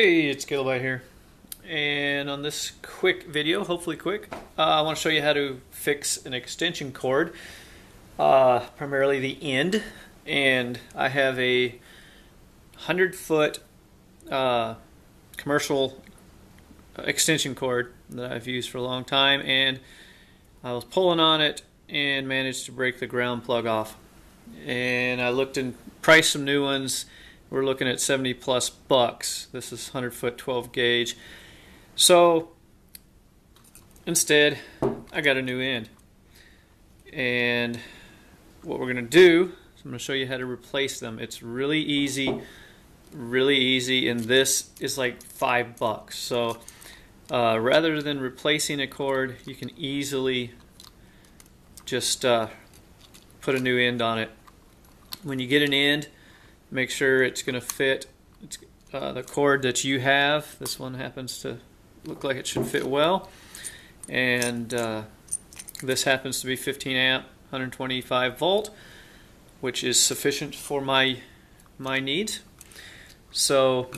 Hey, it's Gilbite here, and on this quick video, hopefully quick, I want to show you how to fix an extension cord, primarily the end. And I have a 100-foot commercial extension cord that I've used for a long time, and I was pulling on it and managed to break the ground plug off. And I looked and priced some new ones. We're looking at 70 plus bucks. This is 100-foot 12 gauge. So instead, I got a new end. And what we're going to do is I'm going to show you how to replace them. It's really easy, and this is like $5. So rather than replacing a cord, you can easily just put a new end on it. When you get an end, make sure it's going to fit the cord that you have. This one happens to look like it should fit well, and this happens to be 15 amp 125 volt, which is sufficient for my needs. So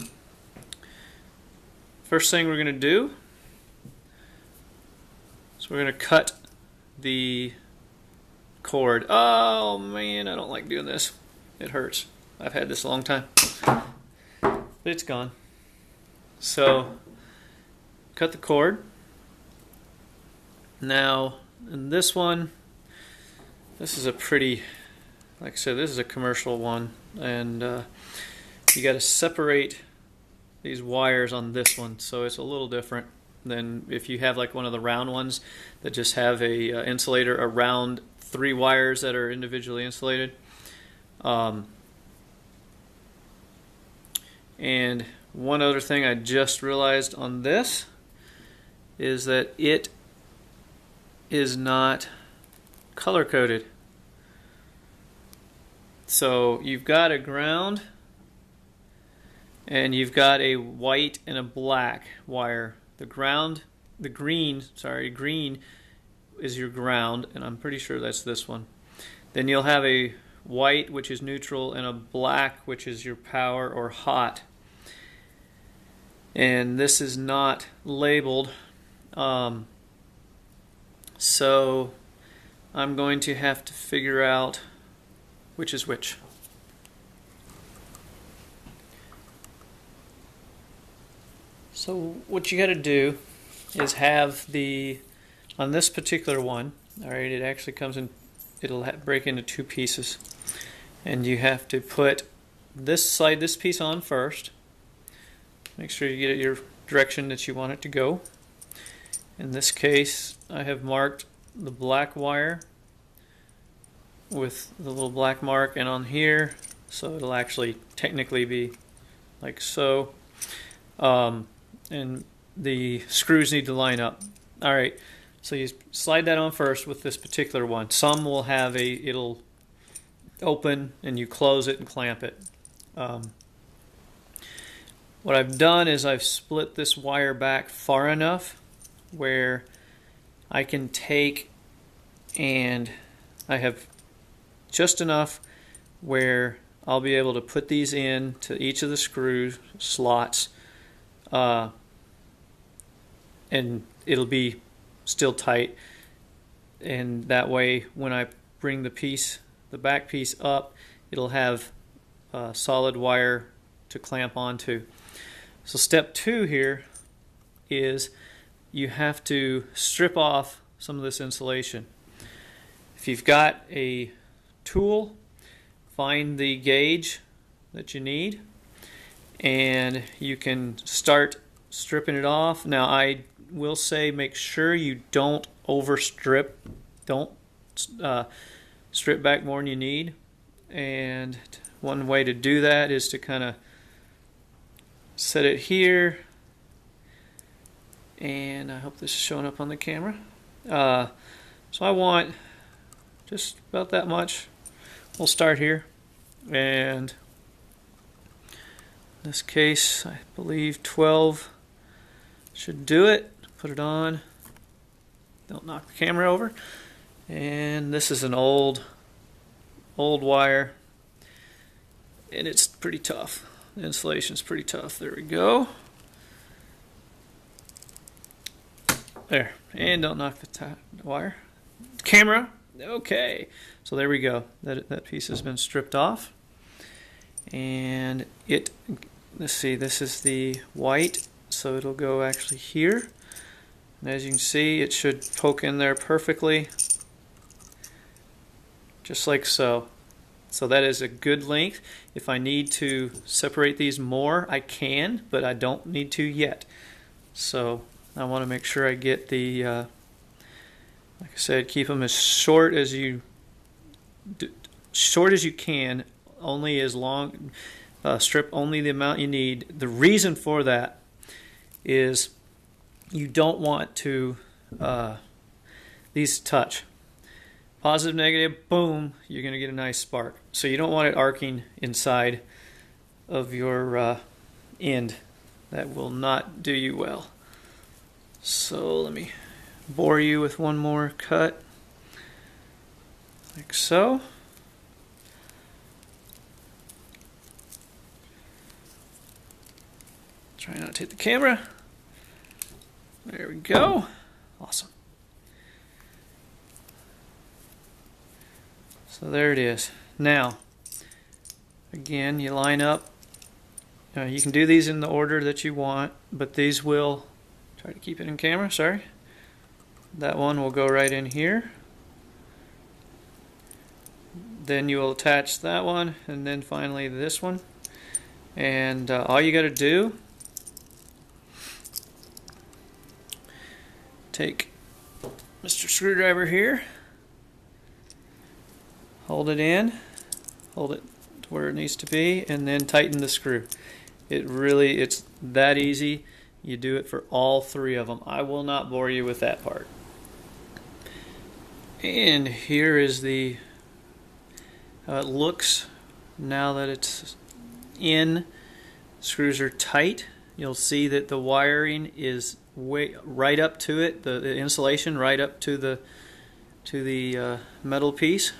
first thing we're going to do is we're going to cut the cord. Oh man, I don't like doing this. It hurts. I've had this a long time, but it's gone. So cut the cord. Now in this one, this is a pretty, like I said, this is a commercial one, and you got to separate these wires on this one, so it's a little different than if you have like one of the round ones that just have a insulator around 3 wires that are individually insulated. And one other thing I just realized on this is that it is not color coded. So you've got a ground and you've got a white and a black wire. The green is your ground, and I'm pretty sure that's this one. Then you'll have a white, which is neutral, and a black, which is your power or hot. And this is not labeled, so I'm going to have to figure out which is which. So what you got to do is have on this particular one, all right, it actually comes in, it'll break into 2 pieces, and you have to put this piece on first. Make sure you get it your direction that you want it to go. In this case, I have marked the black wire with the little black mark, and on here, so it'll actually technically be like so. And the screws need to line up. Alright, so you slide that on first with this particular one. Some will have it'll open and you close it and clamp it. What I've done is I've split this wire back far enough where I can take, and I have just enough where I'll be able to put these in to each of the screw slots, and it'll be still tight, and that way when I bring the back piece up, it'll have solid wire to clamp onto. So step 2 here is you have to strip off some of this insulation. If you've got a tool, find the gauge that you need, and you can start stripping it off. Now I will say make sure you don't overstrip. Don't strip back more than you need. And one way to do that is to kind of set it here, and I hope this is showing up on the camera. So I want just about that much. We'll start here, and in this case I believe 12 should do it. Put it on, don't knock the camera over. And this is an old wire, and it's pretty tough. The insulation's pretty tough. There we go. There, and don't knock the wire. Camera. Okay, so there we go. That piece has been stripped off, and let's see, this is the white, so it'll go actually here, and as you can see, it should poke in there perfectly, just like so. So that is a good length. If I need to separate these more, I can, but I don't need to yet. So I want to make sure I get the like I said, keep them as short as you can. Only as long, strip only the amount you need. The reason for that is you don't want to these touch. Positive, negative, boom, you're going to get a nice spark. So you don't want it arcing inside of your end. That will not do you well. So let me bore you with one more cut, like so. Try not to hit the camera. There we go. Awesome. So there it is. Now, again, you line up. You can do these in the order that you want, but these will, try to keep it in camera, sorry. That one will go right in here. Then you will attach that one, and then finally this one. And all you got to do, take Mr. Screwdriver here, hold it in, hold it to where it needs to be, and then tighten the screw. It's that easy. You do it for all three of them. I will not bore you with that part. And here is how it looks now that it's in. Screws are tight. You'll see that the wiring is right up to it, the insulation right up to the metal piece.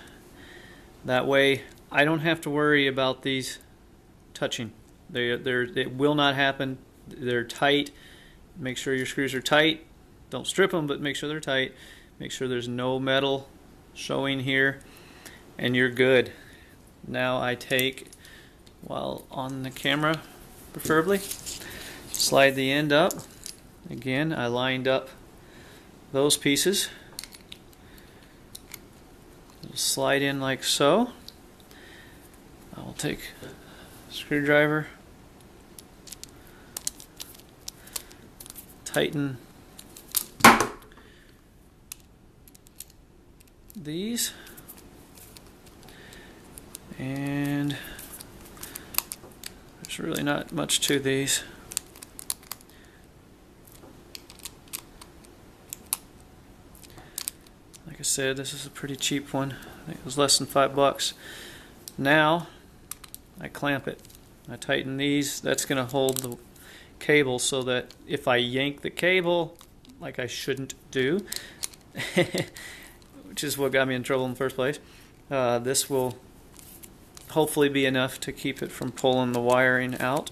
That way I don't have to worry about these touching. It will not happen. They're tight. Make sure your screws are tight. Don't strip them, but make sure they're tight. Make sure there's no metal showing here, and you're good. Now I take, while on the camera preferably, slide the end up. Again, I lined up those pieces. It'll slide in like so. I will take a screwdriver, tighten these, and there's really not much to these. Like I said, this is a pretty cheap one. I think it was less than $5. Now I clamp it. I tighten these. That's going to hold the cable so that if I yank the cable, like I shouldn't do, which is what got me in trouble in the first place, this will hopefully be enough to keep it from pulling the wiring out.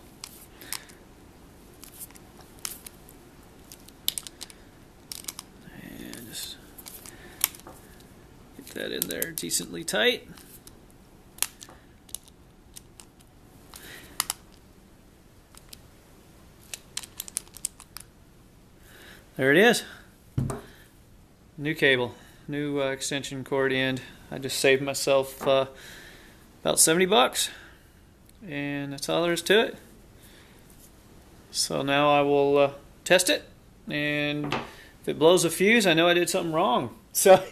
And just get that in there decently tight. There it is. New cable, new extension cord end. I just saved myself about $70, and that's all there is to it. So now I will test it, and if it blows a fuse, I know I did something wrong. So,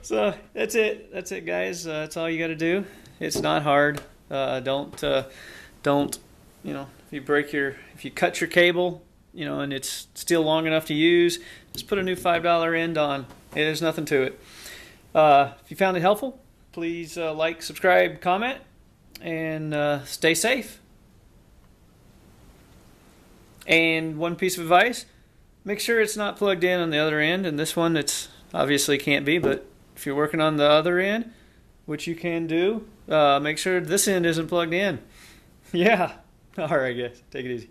so that's it. That's it, guys. That's all you got to do. It's not hard. Don't if you cut your cable, and it's still long enough to use, just put a new $5 end on. There's nothing to it. If you found it helpful, please like, subscribe, comment, and stay safe. And one piece of advice, make sure it's not plugged in on the other end. And this one, it's obviously can't be, but if you're working on the other end, which you can do, make sure this end isn't plugged in. Yeah. All right, guys. Take it easy.